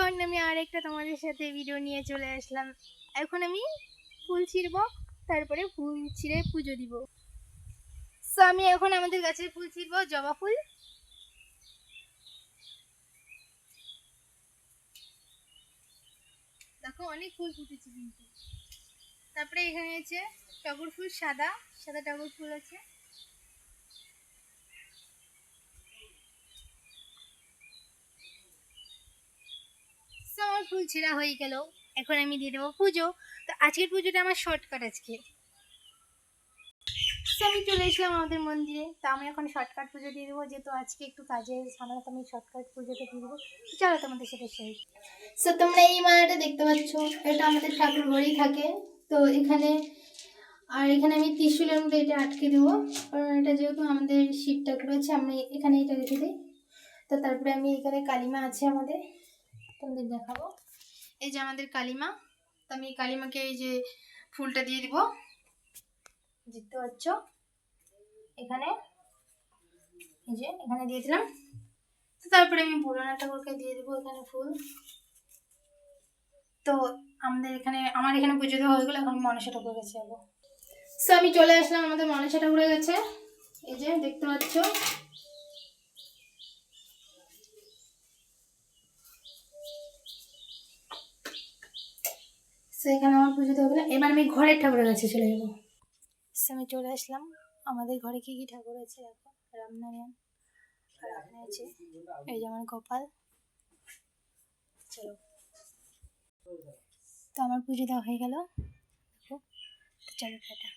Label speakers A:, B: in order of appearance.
A: এখন আমি আরেকটা তোমাদের সাথে ভিডিও নিয়ে চলে আসলাম। এখন আমি ফুল ছিঁড়ব, তারপরে ফুল ছিঁড়ে পুজো দিব। সো আমি এখন আমাদের গাছের ফুল ছিঁড়ব, জবা ফুল। দেখো অনেক ফুল ফুটেছে কিন্তু। তারপরে এখানে আছে টগর ফুল, সাদা সাদা টগর ফুল আছে। আমার ফুল ছেঁড়া হয়ে গেল, এখন আমি দিয়ে দেবো পুজো। তো আজকের পুজোটা আমার শর্টকাট আজকে। আমি চলে এসলাম আমাদের মন্দিরে। তো আমি এখন শর্টকাট পুজো দিয়ে দেবো, যেহেতু আজকে একটু কাজের ঝামেলা, তো আমি শর্টকাট পুজোটা দিয়ে দেবো। চলো তোমাদের সাথে সেই। সো তোমরা এই মালাটা দেখতে পাচ্ছ, এটা আমাদের ঠাকুর ঘরেই থাকে। তো এখানে আমি ত্রিশূলের মধ্যে এটা আটকে দেবো, কারণ এটা যেহেতু আমাদের শিব ঠাকুর আছে, আমি এখানে এটা রেখে দিই। তো তারপরে আমি এখানে কালিমা আছে আমাদের, তোমাদের দেখাবো। এই যে আমাদের কালিমা। তো আমি এই কালিমাকে এই যে ফুলটা দিয়ে দিব, দেখতে পাচ্ছ এখানে, এই যে এখানে দিয়ে দিলাম। তো তারপরে আমি ভোলানাথ ঠাকুরকে দিয়ে দেবো এখানে ফুল। তো আমার এখানে পুজো দেওয়া হয়ে গেলো, এখন মনসা ঠাকুরের কাছে যাবো। সো আমি চলে আসলাম আমাদের মনসা ঠাকুরের কাছে, এই যে দেখতে পাচ্ছ। সো এখানে আমার পুজো দেওয়া গেলো, এবার আমি ঘরের ঠাকুরের কাছে চলে যাবো। সো আমি চলে আসলাম আমাদের ঘরে, কি কি ঠাকুর আছে দেখো, রামনারায়ণ, আর এখানে আছে এই যে আমার গোপাল। চলো, তো আমার পুজো দেওয়া হয়ে গেল, দেখো। চলো টাটা।